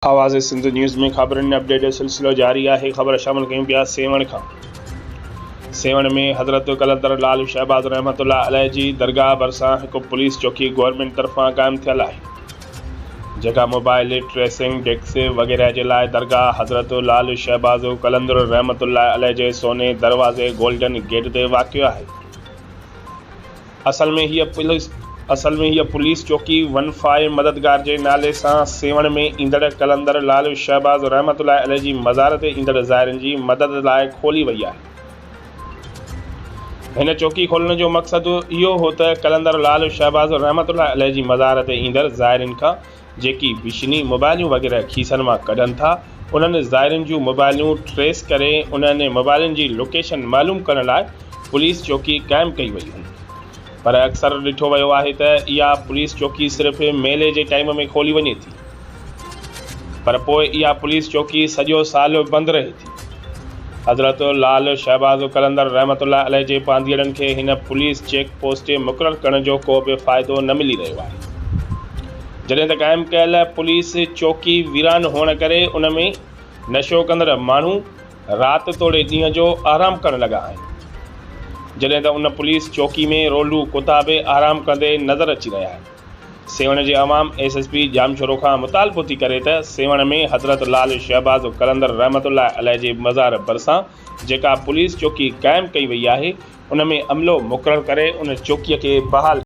आवाज़ सिंध न्यूज़ में ख़बरुनि अपडेट जो सिलसिलो जारी है। ख़बर शामिल कयूं पिया सेवण खां। सेवण में हज़रत कलंदर लाल शहबाज़ रहमतुल्लाह अलैह जी दरगाह भरिसां हिकु पुलिस चौकी गवर्नमेंट तरफ़ां क़ाइमु थियल आहे, जेका मोबाइल ट्रेसिंग डेस्क वग़ैरह जे लाइ दरगाह हज़रत लाल शहबाज़ कलंदर रहमतुल्लाह अलैह जे सोने दरवाज़े गोल्डन गेट ते वाक़िअ आहे। असल में हीअ पुलिस चौकी 15 मददगार जे नाले सां सेवण में ईंदड़ कलंदर लाल शहबाज़ रहमतुल्लाह अलैह जी मज़ार ते ईंदड़ ज़ाइरनि जी मदद लाइ खोली वई आहे। हिन चौकी खोलण जो मक़सदु इहो हो त कलंदर लाल शहबाज़ रहमतुल्लाह अलैह जी मज़ार ते ईंदड़ ज़ाइरनि खां जेकी बिशनी मोबाइलूं वग़ैरह खीसनि मां कढनि था, उन्हनि ज़ाइरनि जूं मोबाइलूं ट्रेस करे उन्हनि मोबाइलनि जी लोकेशन मालूम करण लाइ पुलिस चौकी क़ाइमु कई वई हुई। पर अक्सर ॾिठो वियो आहे त इहा पुलिस चौकी सिर्फ़ु मेले जे टाइम में खोली वञे थी, पर पोइ इहा पुलिस चौकी सॼो साल बंदि रहे थी। हज़रत लाल शहबाज़ कलंदर रहमतुल्लाह अलैह जे पांधीअड़नि खे हिन पुलिस चेक पोस्ट ते मुक़ररु करण जो को बि फ़ाइदो न मिली रहियो आहे। जॾहिं त क़ाइमु कयल पुलिस चौकी वीरान हुअण करे उन में नशो कंदड़ माण्हू राति तोड़े ॾींहं जो आराम करणु लॻा आहिनि, जॾहिं त उन पुलिस चौकी में रोलू कुता बि आराम कंदे नज़र अची रहिया आहिनि। सेवण जे अवाम SSP जामशोरो खां मुतालबो थी करे त सेवण में हज़रत लाल शहबाज़ कलंदर रहमतुल्लाह अलैह जे मज़ार भरिसां जेका पुलिस चौकी क़ाइमु कई वई आहे, उन में अमलो मुक़ररु करे उन चौकीअ खे बहाल